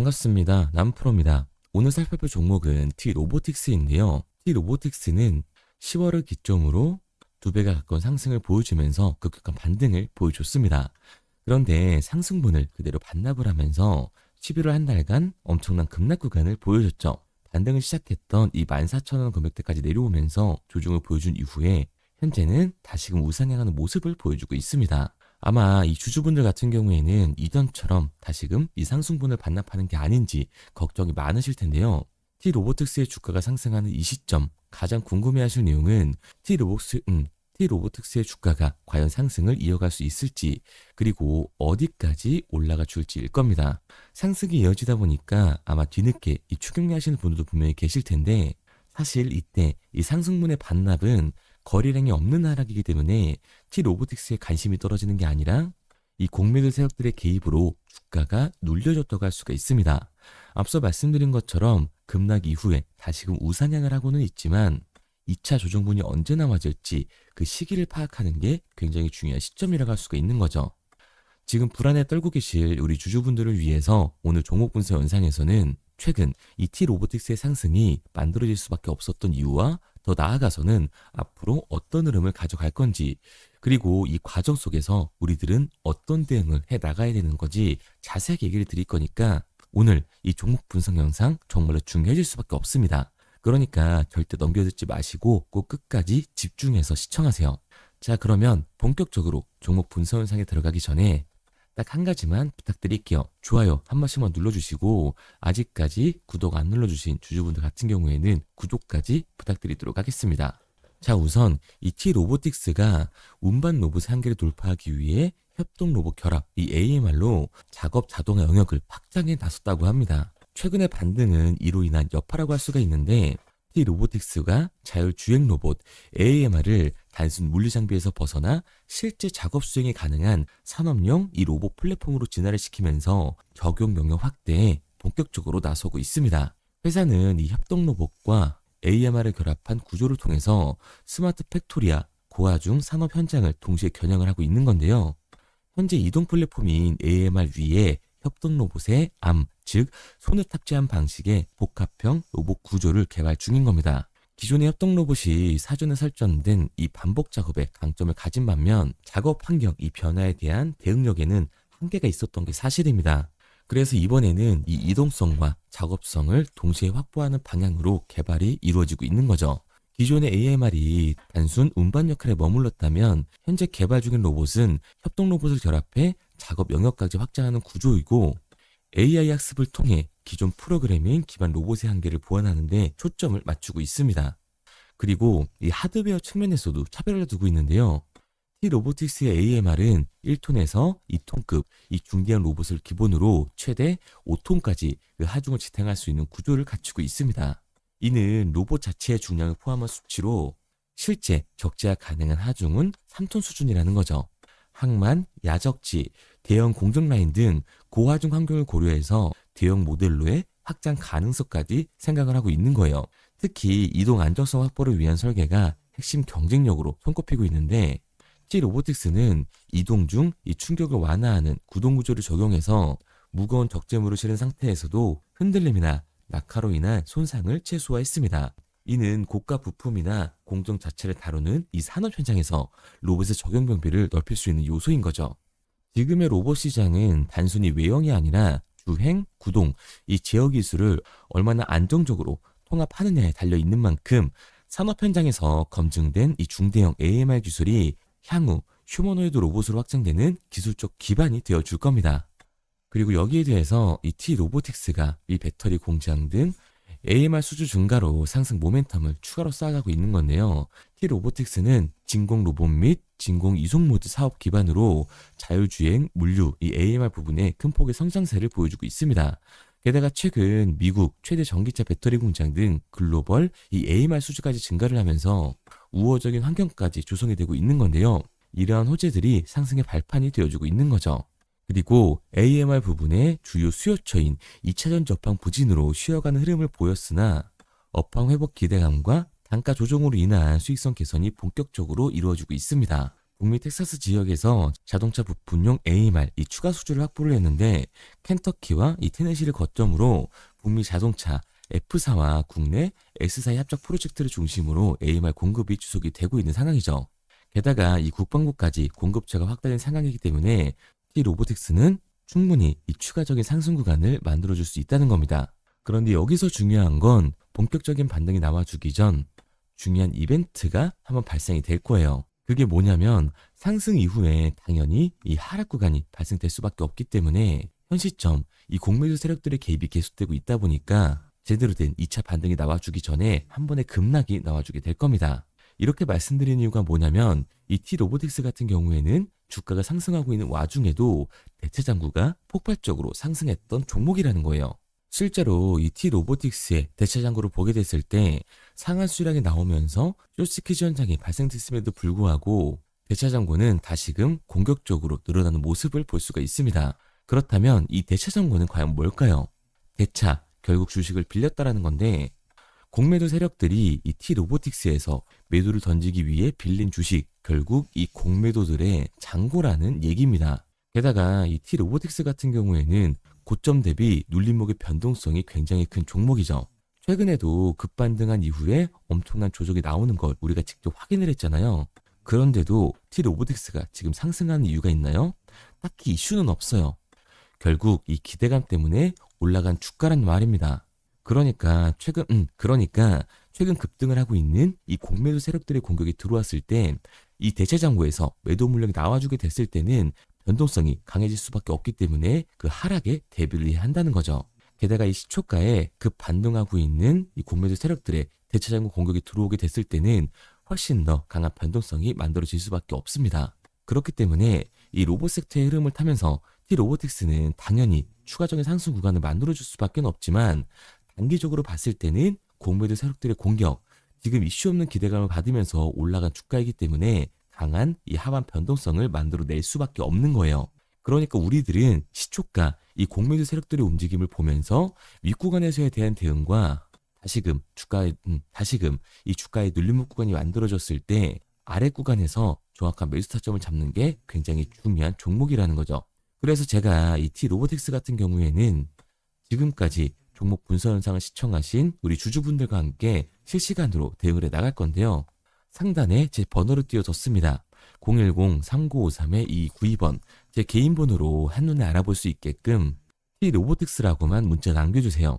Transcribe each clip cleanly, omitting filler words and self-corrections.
반갑습니다. 남프로입니다. 오늘 살펴볼 종목은 T로보틱스인데요. T로보틱스는 10월을 기점으로 2배가 가까운 상승을 보여주면서 급격한 반등을 보여줬습니다. 그런데 상승분을 그대로 반납을 하면서 11월 한 달간 엄청난 급락 구간을 보여줬죠. 반등을 시작했던 이 14,000원 금액대까지 내려오면서 조정을 보여준 이후에 현재는 다시금 우상향하는 모습을 보여주고 있습니다. 아마 이 주주분들 같은 경우에는 이전처럼 다시금 이 상승분을 반납하는 게 아닌지 걱정이 많으실 텐데요. T로보틱스의 주가가 상승하는 이 시점 가장 궁금해하실 내용은 T로보틱스의 주가가 과연 상승을 이어갈 수 있을지, 그리고 어디까지 올라가 줄지일 겁니다. 상승이 이어지다 보니까 아마 뒤늦게 이 추격리 하시는 분들도 분명히 계실 텐데, 사실 이때 이 상승분의 반납은 거래량이 없는 하락이기 때문에 T로보틱스에 관심이 떨어지는 게 아니라 이 공매도 세력들의 개입으로 주가가 눌려졌다고 할 수가 있습니다. 앞서 말씀드린 것처럼 급락 이후에 다시금 우상향을 하고는 있지만 2차 조정분이 언제 나와질지 그 시기를 파악하는 게 굉장히 중요한 시점이라고 할 수가 있는 거죠. 지금 불안에 떨고 계실 우리 주주분들을 위해서 오늘 종목 분석 영상에서는 최근 이 T로보틱스의 상승이 만들어질 수밖에 없었던 이유와 더 나아가서는 앞으로 어떤 흐름을 가져갈 건지, 그리고 이 과정 속에서 우리들은 어떤 대응을 해 나가야 되는 건지 자세하게 얘기를 드릴 거니까 오늘 이 종목 분석 영상 정말로 중요해질 수밖에 없습니다. 그러니까 절대 넘겨듣지 마시고 꼭 끝까지 집중해서 시청하세요. 자, 그러면 본격적으로 종목 분석 영상에 들어가기 전에 딱 한 가지만 부탁드릴게요. 좋아요 한 번씩만 눌러주시고, 아직까지 구독 안 눌러주신 주주분들 같은 경우에는 구독까지 부탁드리도록 하겠습니다. 자, 우선 이 T로보틱스가 운반 로봇의 한계를 돌파하기 위해 협동 로봇 결합 이 AMR로 작업 자동화 영역을 확장해 나섰다고 합니다. 최근의 반등은 이로 인한 여파라고 할 수가 있는데, T로보틱스가 자율주행 로봇 AMR을 단순 물리장비에서 벗어나 실제 작업 수행이 가능한 산업용 이 로봇 플랫폼으로 진화를 시키면서 적용 영역 확대에 본격적으로 나서고 있습니다. 회사는 이 협동 로봇과 AMR을 결합한 구조를 통해서 스마트 팩토리와 고화중 산업 현장을 동시에 겨냥을 하고 있는 건데요. 현재 이동 플랫폼인 AMR 위에 협동 로봇의 암, 즉 손을 탑재한 방식의 복합형 로봇 구조를 개발 중인 겁니다. 기존의 협동 로봇이 사전에 설정된 이 반복 작업의 강점을 가진 반면 작업 환경 이 변화에 대한 대응력에는 한계가 있었던 게 사실입니다. 그래서 이번에는 이 이동성과 작업성을 동시에 확보하는 방향으로 개발이 이루어지고 있는 거죠. 기존의 AMR이 단순 운반 역할에 머물렀다면 현재 개발 중인 로봇은 협동 로봇을 결합해 작업 영역까지 확장하는 구조이고, AI 학습을 통해 기존 프로그래밍 기반 로봇의 한계를 보완하는 데 초점을 맞추고 있습니다. 그리고 이 하드웨어 측면에서도 차별을 두고 있는데요. T로보틱스의 AMR은 1톤에서 2톤급 이 중대형 로봇을 기본으로 최대 5톤까지 그 하중을 지탱할 수 있는 구조를 갖추고 있습니다. 이는 로봇 자체의 중량을 포함한 수치로 실제 적재가 가능한 하중은 3톤 수준이라는 거죠. 항만, 야적지, 대형 공정 라인 등 고하중 환경을 고려해서 대형 모델로의 확장 가능성까지 생각을 하고 있는 거예요. 특히 이동 안정성 확보를 위한 설계가 핵심 경쟁력으로 손꼽히고 있는데, T로보틱스는 이동 중 이 충격을 완화하는 구동 구조를 적용해서 무거운 적재물을 실은 상태에서도 흔들림이나 낙하로 인한 손상을 최소화했습니다. 이는 고가 부품이나 공정 자체를 다루는 이 산업 현장에서 로봇의 적용 범위를 넓힐 수 있는 요소인 거죠. 지금의 로봇 시장은 단순히 외형이 아니라 주행, 구동, 이 제어 기술을 얼마나 안정적으로 통합하느냐에 달려 있는 만큼 산업 현장에서 검증된 이 중대형 AMR 기술이 향후 휴머노이드 로봇으로 확장되는 기술적 기반이 되어줄 겁니다. 그리고 여기에 대해서 이 T로보틱스가 이 배터리 공장 등 AMR 수주 증가로 상승 모멘텀을 추가로 쌓아가고 있는 건데요. T로보틱스는 진공 로봇 및 진공 이송 모드 사업 기반으로 자율주행, 물류, 이 AMR 부분에 큰 폭의 성장세를 보여주고 있습니다. 게다가 최근 미국 최대 전기차 배터리 공장 등 글로벌 이 AMR 수주까지 증가를 하면서 우호적인 환경까지 조성이 되고 있는 건데요. 이러한 호재들이 상승의 발판이 되어주고 있는 거죠. 그리고 AMR 부분의 주요 수요처인 2차전 저항 부진으로 쉬어가는 흐름을 보였으나 업황 회복 기대감과 단가 조정으로 인한 수익성 개선이 본격적으로 이루어지고 있습니다. 북미 텍사스 지역에서 자동차 부품용 AMR 이 추가 수주를 확보를 했는데 켄터키와 이 테네시를 거점으로 북미 자동차 F사와 국내 S사의 합작 프로젝트를 중심으로 AMR 공급이 지속이 되고 있는 상황이죠. 게다가 이 국방부까지 공급처가 확대된 상황이기 때문에 T-로보틱스는 충분히 이 추가적인 상승 구간을 만들어줄 수 있다는 겁니다. 그런데 여기서 중요한 건 본격적인 반등이 나와주기 전 중요한 이벤트가 한번 발생이 될 거예요. 그게 뭐냐면 상승 이후에 당연히 이 하락 구간이 발생될 수밖에 없기 때문에 현 시점 이 공매도 세력들의 개입이 계속되고 있다 보니까 제대로 된 2차 반등이 나와주기 전에 한 번에 급락이 나와주게 될 겁니다. 이렇게 말씀드린 이유가 뭐냐면 이 T-로보틱스 같은 경우에는 주가가 상승하고 있는 와중에도 대체장구가 폭발적으로 상승했던 종목이라는 거예요. 실제로 이 T-로보틱스의 대체장구를 보게 됐을 때 상한 수량이 나오면서 숏스퀴즈 현상이 발생됐음에도 불구하고 대차장고는 다시금 공격적으로 늘어나는 모습을 볼 수가 있습니다. 그렇다면 이 대차장고는 과연 뭘까요? 대차, 결국 주식을 빌렸다라는 건데 공매도 세력들이 이 T-로보틱스에서 매도를 던지기 위해 빌린 주식, 결국 이 공매도들의 장고라는 얘기입니다. 게다가 이 T-로보틱스 같은 경우에는 고점 대비 눌림목의 변동성이 굉장히 큰 종목이죠. 최근에도 급반등한 이후에 엄청난 조정이 나오는 걸 우리가 직접 확인을 했잖아요. 그런데도 T-로보틱스가 지금 상승하는 이유가 있나요? 딱히 이슈는 없어요. 결국 이 기대감 때문에 올라간 주가란 말입니다. 그러니까 최근 급등을 하고 있는 이 공매도 세력들의 공격이 들어왔을 때 이 대체장고에서 매도 물량이 나와주게 됐을 때는 변동성이 강해질 수밖에 없기 때문에 그 하락에 대비를 해야 한다는 거죠. 게다가 이 시초가에 급 반등하고 있는 이 공매도 세력들의 대체장고 공격이 들어오게 됐을 때는 훨씬 더 강한 변동성이 만들어질 수밖에 없습니다. 그렇기 때문에 이 로봇 섹터의 흐름을 타면서 T-로보틱스는 당연히 추가적인 상승 구간을 만들어줄 수밖에 없지만 단기적으로 봤을 때는 공매도 세력들의 공격, 지금 이슈 없는 기대감을 받으면서 올라간 주가이기 때문에 강한 이 하반 변동성을 만들어낼 수밖에 없는 거예요. 그러니까 우리들은 시초가, 이 공매도 세력들의 움직임을 보면서 윗구간에서에 대한 대응과 다시금 이 주가의 눌림목 구간이 만들어졌을 때 아래 구간에서 정확한 매수 타점을 잡는 게 굉장히 중요한 종목이라는 거죠. 그래서 제가 이 T-로보틱스 같은 경우에는 지금까지 종목 분석 영상을 시청하신 우리 주주분들과 함께 실시간으로 대응을 해 나갈 건데요. 상단에 제 번호를 띄워뒀습니다. 010-3953-2292번 제 개인 번호로 한눈에 알아볼 수 있게끔 T-로보틱스라고만 문자 남겨주세요.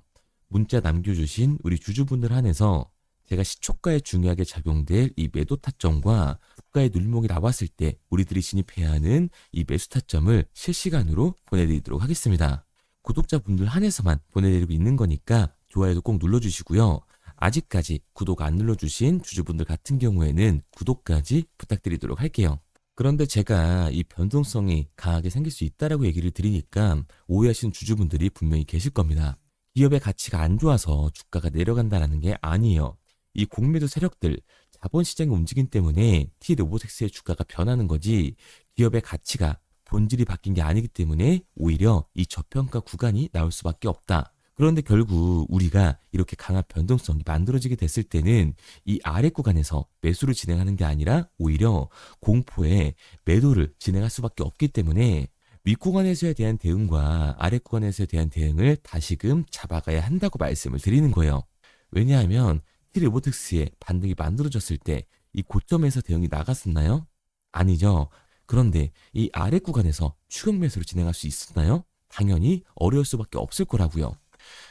문자 남겨주신 우리 주주분들 한해서 제가 시초가에 중요하게 작용될 이 매도 타점과 주가의 눌림목이 나왔을 때 우리들이 진입해야 하는 이 매수 타점을 실시간으로 보내드리도록 하겠습니다. 구독자분들 한해서만 보내드리고 있는 거니까 좋아요도 꼭 눌러주시고요. 아직까지 구독 안 눌러주신 주주분들 같은 경우에는 구독까지 부탁드리도록 할게요. 그런데 제가 이 변동성이 강하게 생길 수 있다라고 얘기를 드리니까 오해하시는 주주분들이 분명히 계실 겁니다. 기업의 가치가 안 좋아서 주가가 내려간다는 게 아니에요. 이 공매도 세력들, 자본시장의 움직임 때문에 T-로보틱스의 주가가 변하는 거지 기업의 가치가 본질이 바뀐 게 아니기 때문에 오히려 이 저평가 구간이 나올 수밖에 없다. 그런데 결국 우리가 이렇게 강한 변동성이 만들어지게 됐을 때는 이 아래 구간에서 매수를 진행하는 게 아니라 오히려 공포에 매도를 진행할 수밖에 없기 때문에 윗구간에서에 대한 대응과 아래 구간에서에 대한 대응을 다시금 잡아가야 한다고 말씀을 드리는 거예요. 왜냐하면 T-로보틱스의 반등이 만들어졌을 때 이 고점에서 대응이 나갔었나요? 아니죠. 그런데 이 아래 구간에서 추격 매수를 진행할 수 있었나요? 당연히 어려울 수밖에 없을 거라고요.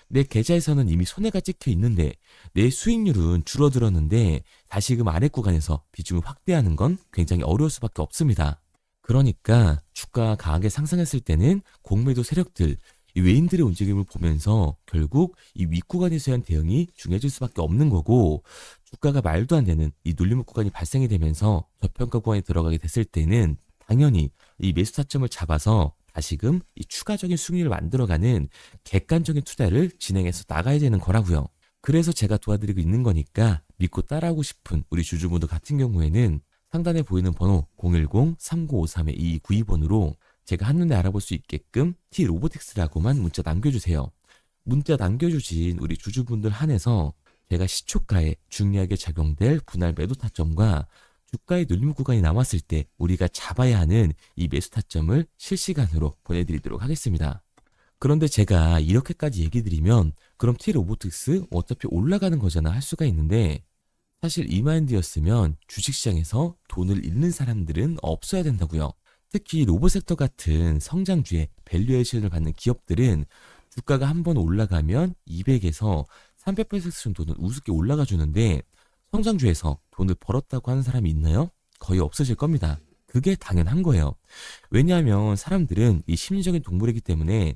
내 계좌에서는 이미 손해가 찍혀 있는데 내 수익률은 줄어들었는데 다시금 아래 구간에서 비중을 확대하는 건 굉장히 어려울 수밖에 없습니다. 그러니까 주가가 강하게 상승했을 때는 공매도 세력들, 이 외인들의 움직임을 보면서 결국 이 윗구간에서 한 대응이 중요해질 수밖에 없는 거고 주가가 말도 안 되는 이 눌림목 구간이 발생이 되면서 저평가 구간에 들어가게 됐을 때는 당연히 이 매수 타점을 잡아서 다시금 이 추가적인 수익률을 만들어가는 객관적인 투자를 진행해서 나가야 되는 거라고요. 그래서 제가 도와드리고 있는 거니까 믿고 따라하고 싶은 우리 주주분들 같은 경우에는 상단에 보이는 번호 010-3953-2292번으로 제가 한눈에 알아볼 수 있게끔 T-로보틱스라고만 문자 남겨주세요. 문자 남겨주신 우리 주주분들 한해서 제가 시초가에 중요하게 작용될 분할 매도 타점과 주가의 눌림 구간이 나왔을 때 우리가 잡아야 하는 이 매수 타점을 실시간으로 보내드리도록 하겠습니다. 그런데 제가 이렇게까지 얘기 드리면 그럼 T로보틱스 어차피 올라가는 거잖아 할 수가 있는데, 사실 이 마인드였으면 주식시장에서 돈을 잃는 사람들은 없어야 된다고요. 특히 로봇 섹터 같은 성장주의 밸류에이션을 받는 기업들은 주가가 한번 올라가면 200에서 300% 정도는 우습게 올라가 주는데, 성장주에서 돈을 벌었다고 하는 사람이 있나요? 거의 없으실 겁니다. 그게 당연한 거예요. 왜냐하면 사람들은 이 심리적인 동물이기 때문에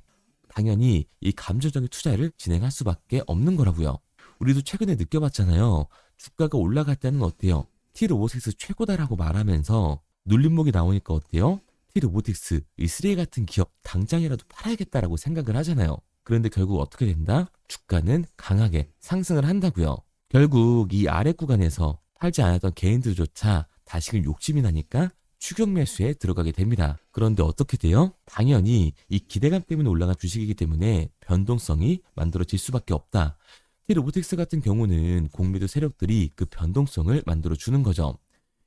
당연히 이 감정적인 투자를 진행할 수밖에 없는 거라고요. 우리도 최근에 느껴봤잖아요. 주가가 올라갈 때는 어때요? T로보틱스 최고다라고 말하면서 눌림목이 나오니까 어때요? T로보틱스, 이 쓰레기 같은 기업 당장이라도 팔아야겠다라고 생각을 하잖아요. 그런데 결국 어떻게 된다? 주가는 강하게 상승을 한다고요. 결국 이 아래 구간에서 팔지 않았던 개인들조차 다시금 욕심이 나니까 추격 매수에 들어가게 됩니다. 그런데 어떻게 돼요? 당연히 이 기대감 때문에 올라간 주식이기 때문에 변동성이 만들어질 수밖에 없다. T로보틱스 같은 경우는 공매도 세력들이 그 변동성을 만들어 주는 거죠.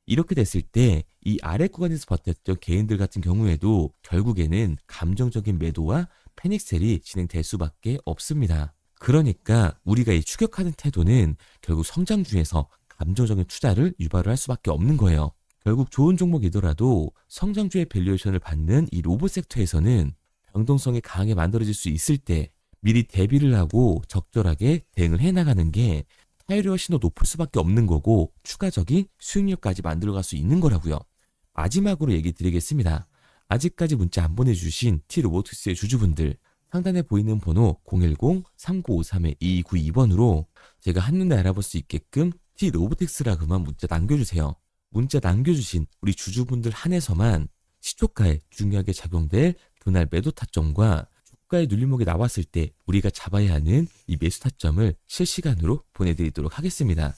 이렇게 됐을 때 이 아래 구간에서 버텼던 개인들 같은 경우에도 결국에는 감정적인 매도와 패닉셀이 진행될 수밖에 없습니다. 그러니까 우리가 이 추격하는 태도는 결국 성장주에서 감정적인 투자를 유발을 할 수밖에 없는 거예요. 결국 좋은 종목이더라도 성장주의 밸류에이션을 받는 이 로봇 섹터에서는 변동성이 강하게 만들어질 수 있을 때 미리 대비를 하고 적절하게 대응을 해나가는 게 타이르어 신호 높을 수밖에 없는 거고, 추가적인 수익률까지 만들어갈 수 있는 거라고요. 마지막으로 얘기 드리겠습니다. 아직까지 문자 안 보내주신 T로보틱스의 주주분들, 상단에 보이는 번호 010-3953-2292번으로 제가 한눈에 알아볼 수 있게끔 T로보틱스라고만 문자 남겨주세요. 문자 남겨주신 우리 주주분들 한해서만 시초가에 중요하게 작용될 그날 매도 타점과 주가의 눌림목이 나왔을 때 우리가 잡아야 하는 이 매수 타점을 실시간으로 보내드리도록 하겠습니다.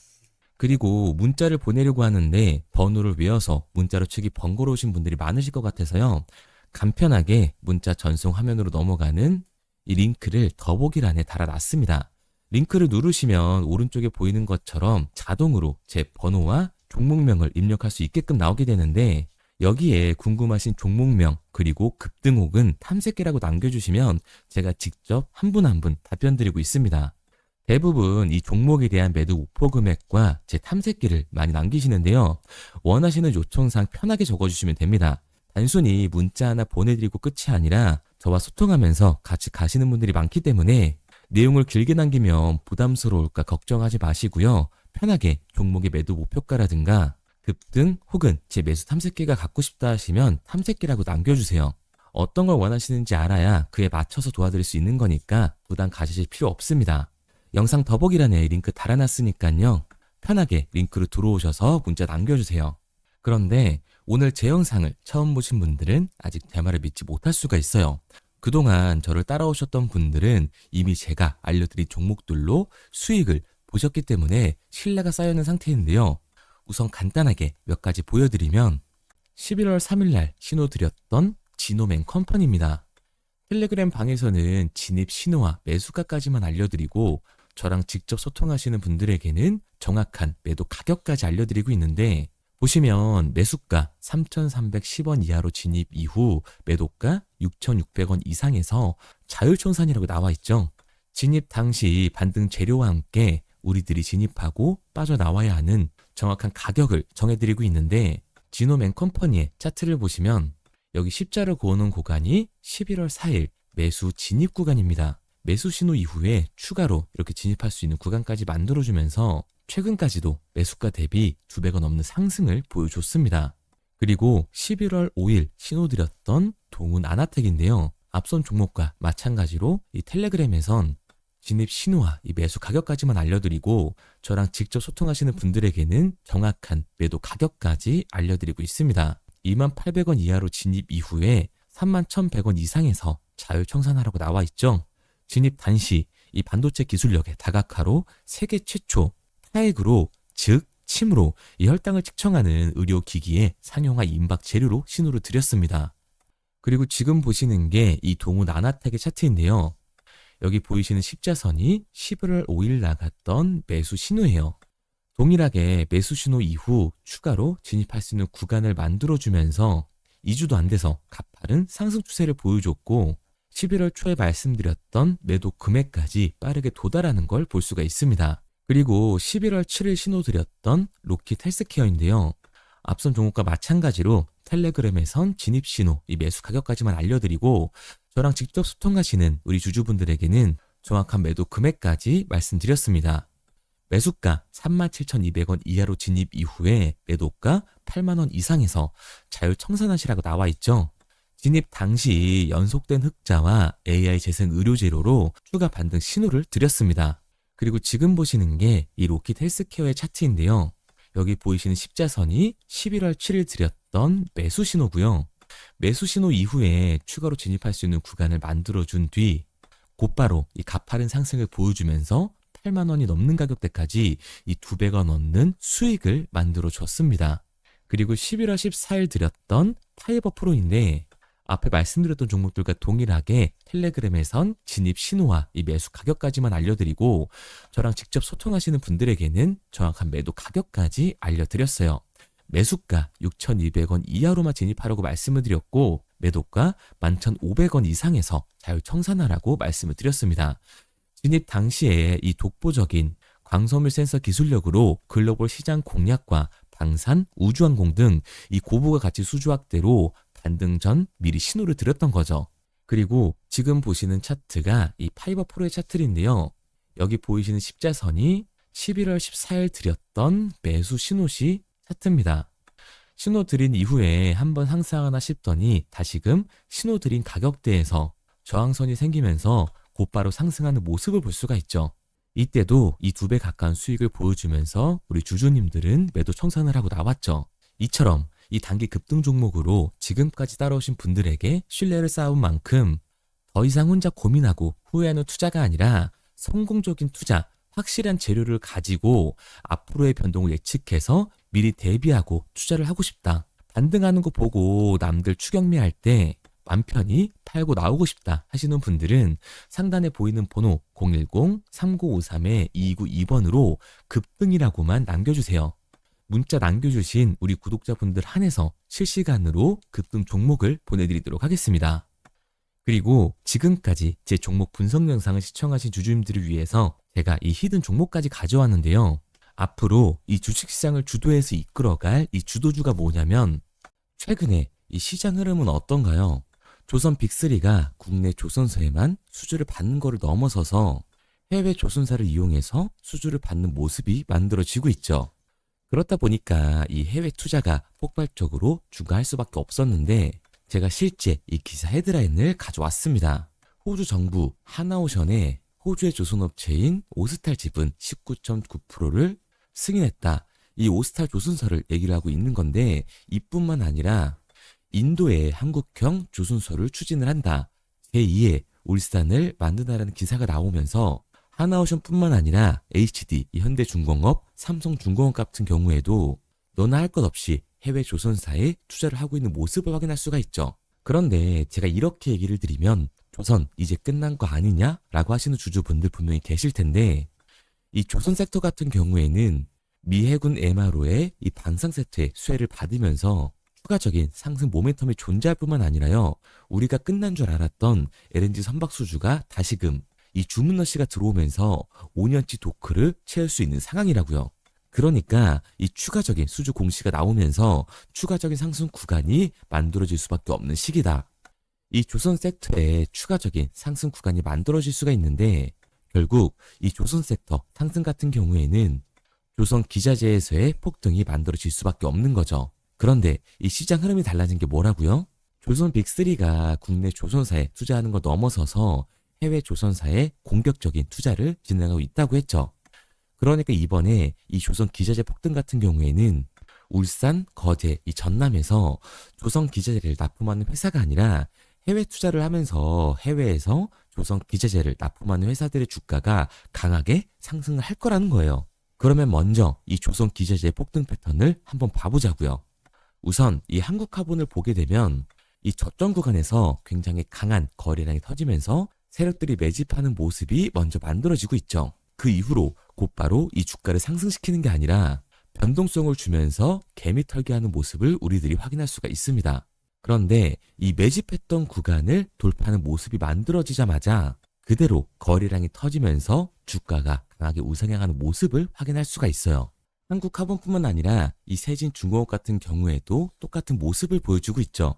그리고 문자를 보내려고 하는데 번호를 외워서 문자로 치기 번거로우신 분들이 많으실 것 같아서요. 간편하게 문자 전송 화면으로 넘어가는 이 링크를 더보기란에 달아놨습니다. 링크를 누르시면 오른쪽에 보이는 것처럼 자동으로 제 번호와 종목명을 입력할 수 있게끔 나오게 되는데, 여기에 궁금하신 종목명 그리고 급등혹은 탐색기라고 남겨주시면 제가 직접 한 분 한 분 답변 드리고 있습니다. 대부분 이 종목에 대한 매도 목표 금액과 제 탐색기를 많이 남기시는데요. 원하시는 요청사항 편하게 적어주시면 됩니다. 단순히 문자 하나 보내드리고 끝이 아니라 저와 소통하면서 같이 가시는 분들이 많기 때문에 내용을 길게 남기면 부담스러울까 걱정하지 마시고요. 편하게 종목의 매도 목표가라든가 급등 혹은 제 매수 탐색기가 갖고 싶다 하시면 탐색기라고 남겨주세요. 어떤 걸 원하시는지 알아야 그에 맞춰서 도와드릴 수 있는 거니까 부담 가지실 필요 없습니다. 영상 더보기란에 링크 달아놨으니까요. 편하게 링크로 들어오셔서 문자 남겨주세요. 그런데 오늘 제 영상을 처음 보신 분들은 아직 제 말을 믿지 못할 수가 있어요. 그동안 저를 따라오셨던 분들은 이미 제가 알려드린 종목들로 수익을 보셨기 때문에 신뢰가 쌓여있는 상태인데요. 우선 간단하게 몇 가지 보여드리면 11월 3일날 신호드렸던 지노맨 컴퍼니입니다. 텔레그램 방에서는 진입 신호와 매수가까지만 알려드리고 저랑 직접 소통하시는 분들에게는 정확한 매도 가격까지 알려드리고 있는데, 보시면 매수가 3,310원 이하로 진입 이후 매도가 6,600원 이상에서 자율청산이라고 나와 있죠. 진입 당시 반등 재료와 함께 우리들이 진입하고 빠져나와야 하는 정확한 가격을 정해드리고 있는데, 지노맨 컴퍼니의 차트를 보시면 여기 십자를 그어놓은 구간이 11월 4일 매수 진입 구간입니다. 매수 신호 이후에 추가로 이렇게 진입할 수 있는 구간까지 만들어주면서 최근까지도 매수가 대비 2배가 넘는 상승을 보여줬습니다. 그리고 11월 5일 신호드렸던 동훈 아나텍인데요. 앞선 종목과 마찬가지로 이 텔레그램에선 진입 신호와 이 매수 가격까지만 알려드리고 저랑 직접 소통하시는 분들에게는 정확한 매도 가격까지 알려드리고 있습니다. 28,000원 이하로 진입 이후에 31,100원 이상에서 자율청산하라고 나와 있죠. 진입 단시 이 반도체 기술력의 다각화로 세계 최초 타액으로, 즉 침으로 이 혈당을 측정하는 의료기기의 상용화 임박 재료로 신호를 드렸습니다. 그리고 지금 보시는 게 이 동훈 아나텍의 차트인데요. 여기 보이시는 십자선이 11월 5일 나갔던 매수 신호예요. 동일하게 매수 신호 이후 추가로 진입할 수 있는 구간을 만들어주면서 2주도 안 돼서 가파른 상승 추세를 보여줬고 11월 초에 말씀드렸던 매도 금액까지 빠르게 도달하는 걸 볼 수가 있습니다. 그리고 11월 7일 신호 드렸던 로킷 헬스케어인데요. 앞선 종목과 마찬가지로 텔레그램에선 진입 신호, 이 매수 가격까지만 알려드리고 저랑 직접 소통하시는 우리 주주분들에게는 정확한 매도 금액까지 말씀드렸습니다. 매수가 37,200원 이하로 진입 이후에 매도가 8만원 이상에서 자율 청산하시라고 나와 있죠. 진입 당시 연속된 흑자와 AI 재생 의료 재료로 추가 반등 신호를 드렸습니다. 그리고 지금 보시는 게 이 로킷 헬스케어의 차트인데요. 여기 보이시는 십자선이 11월 7일 드렸던 매수 신호고요. 매수 신호 이후에 추가로 진입할 수 있는 구간을 만들어준 뒤 곧바로 이 가파른 상승을 보여주면서 8만 원이 넘는 가격대까지 이 2배가 넘는 수익을 만들어 줬습니다. 그리고 11월 14일 드렸던 파이버 프로인데 앞에 말씀드렸던 종목들과 동일하게 텔레그램에선 진입 신호와 이 매수 가격까지만 알려드리고 저랑 직접 소통하시는 분들에게는 정확한 매도 가격까지 알려드렸어요. 매수가 6,200원 이하로만 진입하라고 말씀을 드렸고 매도가 11,500원 이상에서 자율 청산하라고 말씀을 드렸습니다. 진입 당시에 이 독보적인 광섬유 센서 기술력으로 글로벌 시장 공략과 방산, 우주항공 등 이 고부가 가치 수주 확대로 반등 전 미리 신호를 드렸던 거죠. 그리고 지금 보시는 차트가 이 파이버 프로의 차트인데요. 여기 보이시는 십자선이 11월 14일 드렸던 매수 신호시 차트입니다. 신호 드린 이후에 한번 상승하나 싶더니 다시금 신호 드린 가격대에서 저항선이 생기면서 곧바로 상승하는 모습을 볼 수가 있죠. 이때도 이 2배 가까운 수익을 보여주면서 우리 주주님들은 매도 청산을 하고 나왔죠. 이처럼 이 단기 급등 종목으로 지금까지 따라오신 분들에게 신뢰를 쌓은 만큼 더 이상 혼자 고민하고 후회하는 투자가 아니라 성공적인 투자, 확실한 재료를 가지고 앞으로의 변동을 예측해서 미리 대비하고 투자를 하고 싶다. 반등하는 거 보고 남들 추격매할 때 맘 편히 팔고 나오고 싶다 하시는 분들은 상단에 보이는 번호 010-3953-2292번으로 급등이라고만 남겨주세요. 문자 남겨주신 우리 구독자분들 한해서 실시간으로 급등 종목을 보내드리도록 하겠습니다. 그리고 지금까지 제 종목 분석 영상을 시청하신 주주님들을 위해서 제가 이 히든 종목까지 가져왔는데요. 앞으로 이 주식시장을 주도해서 이끌어갈 이 주도주가 뭐냐면 최근에 이 시장 흐름은 어떤가요? 조선 빅3가 국내 조선사에만 수주를 받는 거를 넘어서서 해외 조선사를 이용해서 수주를 받는 모습이 만들어지고 있죠. 그렇다 보니까 이 해외 투자가 폭발적으로 증가할 수밖에 없었는데 제가 실제 이 기사 헤드라인을 가져왔습니다. 호주 정부 하나오션에 호주의 조선업체인 오스탈 지분 19.9%를 승인했다. 이 오스탈 조선사를 얘기를 하고 있는 건데 이뿐만 아니라 인도에 한국형 조선소를 추진을 한다. 제2의 울산을 만든다라는 기사가 나오면서 하나오션뿐만 아니라 HD, 현대중공업, 삼성중공업 같은 경우에도 너나 할 것 없이 해외 조선사에 투자를 하고 있는 모습을 확인할 수가 있죠. 그런데 제가 이렇게 얘기를 드리면 조선 이제 끝난 거 아니냐라고 하시는 주주분들 분명히 계실 텐데 이 조선 섹터 같은 경우에는 미 해군 MRO의 이 방산 세트의 수혜를 받으면서 추가적인 상승 모멘텀이 존재할 뿐만 아니라요. 우리가 끝난 줄 알았던 LNG 선박 수주가 다시금 이 주문러시가 들어오면서 5년치 도크를 채울 수 있는 상황이라고요. 그러니까 이 추가적인 수주 공시가 나오면서 추가적인 상승 구간이 만들어질 수밖에 없는 시기다. 이 조선 섹터에 추가적인 상승 구간이 만들어질 수가 있는데 결국 이 조선 섹터 상승 같은 경우에는 조선 기자재에서의 폭등이 만들어질 수밖에 없는 거죠. 그런데 이 시장 흐름이 달라진 게 뭐라고요? 조선 빅3가 국내 조선사에 투자하는 걸 넘어서서 해외 조선사에 공격적인 투자를 진행하고 있다고 했죠. 그러니까 이번에 이 조선 기자재 폭등 같은 경우에는 울산, 거제, 이 전남에서 조선 기자재를 납품하는 회사가 아니라 해외 투자를 하면서 해외에서 조선 기자재를 납품하는 회사들의 주가가 강하게 상승을 할 거라는 거예요. 그러면 먼저 이 조선 기자재 폭등 패턴을 한번 봐보자고요. 우선 이 한국화본을 보게 되면 이 저점 구간에서 굉장히 강한 거래량이 터지면서 세력들이 매집하는 모습이 먼저 만들어지고 있죠. 그 이후로 곧바로 이 주가를 상승시키는 게 아니라 변동성을 주면서 개미 털기하는 모습을 우리들이 확인할 수가 있습니다. 그런데 이 매집했던 구간을 돌파하는 모습이 만들어지자마자 그대로 거래량이 터지면서 주가가 강하게 우상향하는 모습을 확인할 수가 있어요. 한국화본뿐만 아니라 이 세진중공업 같은 경우에도 똑같은 모습을 보여주고 있죠.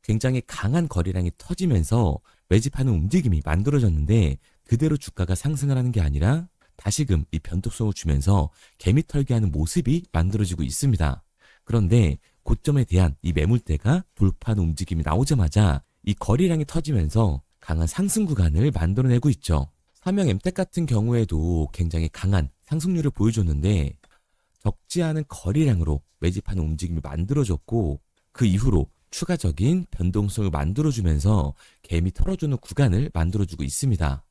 굉장히 강한 거래량이 터지면서 매집하는 움직임이 만들어졌는데 그대로 주가가 상승을 하는 게 아니라 다시금 이 변동성을 주면서 개미 털기하는 모습이 만들어지고 있습니다. 그런데 고점에 대한 이 매물대가 돌파하는 움직임이 나오자마자 이 거래량이 터지면서 강한 상승 구간을 만들어내고 있죠. 삼형 엠텍 같은 경우에도 굉장히 강한 상승률을 보여줬는데 적지 않은 거래량으로 매집하는 움직임이 만들어졌고 그 이후로 추가적인 변동성을 만들어주면서 개미 털어주는 구간을 만들어주고 있습니다.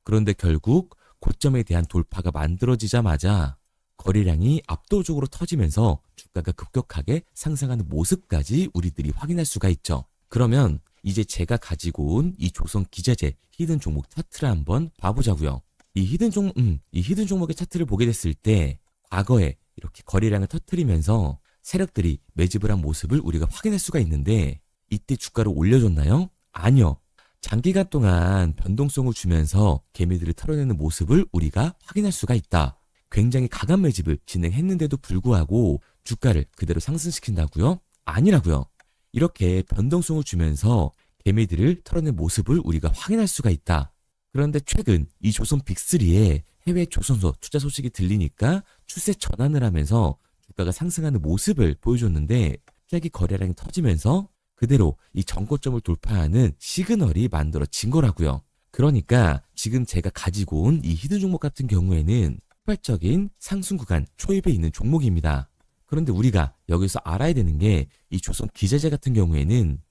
그런데 결국 고점에 대한 돌파가 만들어지자마자 거래량이 압도적으로 터지면서 주가가 급격하게 상승하는 모습까지 우리들이 확인할 수가 있죠. 그러면 이제 제가 가지고 온 이 조선 기자재 히든 종목 차트를 한번 봐보자고요. 이 히든 종목의 차트를 보게 됐을 때 과거에 이렇게 거래량을 터뜨리면서 세력들이 매집을 한 모습을 우리가 확인할 수가 있는데 이때 주가를 올려줬나요? 아니요. 장기간 동안 변동성을 주면서 개미들을 털어내는 모습을 우리가 확인할 수가 있다. 굉장히 강한 매집을 진행했는데도 불구하고 주가를 그대로 상승시킨다고요? 아니라고요. 이렇게 변동성을 주면서 개미들을 털어낸 모습을 우리가 확인할 수가 있다. 그런데 최근 이 조선 빅3의 해외 조선소 투자 소식이 들리니까 추세 전환을 하면서 주가가 상승하는 모습을 보여줬는데 갑자기 거래량이 터지면서 그대로 이 전고점을 돌파하는 시그널이 만들어진 거라고요. 그러니까 지금 제가 가지고 온 이 히든 종목 같은 경우에는 폭발적인 상승 구간 초입에 있는 종목입니다. 그런데 우리가 여기서 알아야 되는 게 이 조선 기자재 같은 경우에는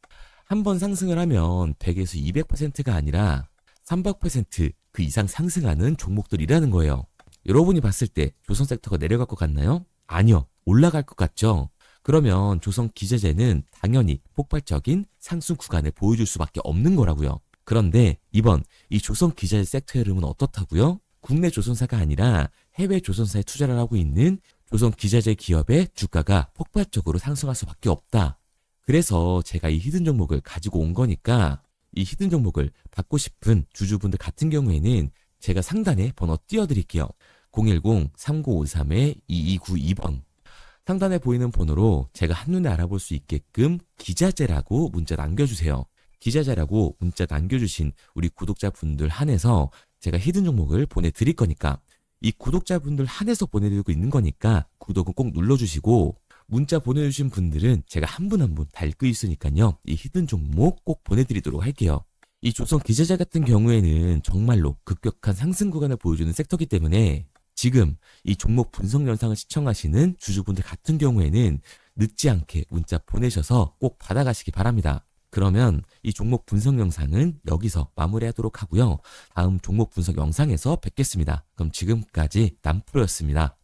한번 상승을 하면 100에서 200%가 아니라 300%그 이상 상승하는 종목들이라는 거예요. 여러분이 봤을 때 조선 섹터가 내려갈 것 같나요? 아니요. 올라갈 것 같죠? 그러면 조선 기자재는 당연히 폭발적인 상승 구간을 보여줄 수밖에 없는 거라고요. 그런데 이번 이 조선 기자재 섹터의 흐름은 어떻다고요? 국내 조선사가 아니라 해외 조선사에 투자를 하고 있는 조선 기자재 기업의 주가가 폭발적으로 상승할 수밖에 없다. 그래서 제가 이 히든 종목을 가지고 온 거니까 이 히든 종목을 받고 싶은 주주분들 같은 경우에는 제가 상단에 번호 띄워드릴게요. 010-3953-2292번 상단에 보이는 번호로 제가 한눈에 알아볼 수 있게끔 기자재라고 문자 남겨주세요. 기자재라고 문자 남겨주신 우리 구독자분들 한해서 제가 히든 종목을 보내드릴 거니까 이 구독자분들 한해서 보내드리고 있는 거니까 구독은 꼭 눌러주시고 문자 보내주신 분들은 제가 한 분 한 분 다 읽고 있으니까요. 이 히든 종목 꼭 보내드리도록 할게요. 이 조선 기자재 같은 경우에는 정말로 급격한 상승 구간을 보여주는 섹터이기 때문에 지금 이 종목 분석 영상을 시청하시는 주주분들 같은 경우에는 늦지 않게 문자 보내셔서 꼭 받아가시기 바랍니다. 그러면 이 종목 분석 영상은 여기서 마무리하도록 하고요. 다음 종목 분석 영상에서 뵙겠습니다. 그럼 지금까지 남프로였습니다.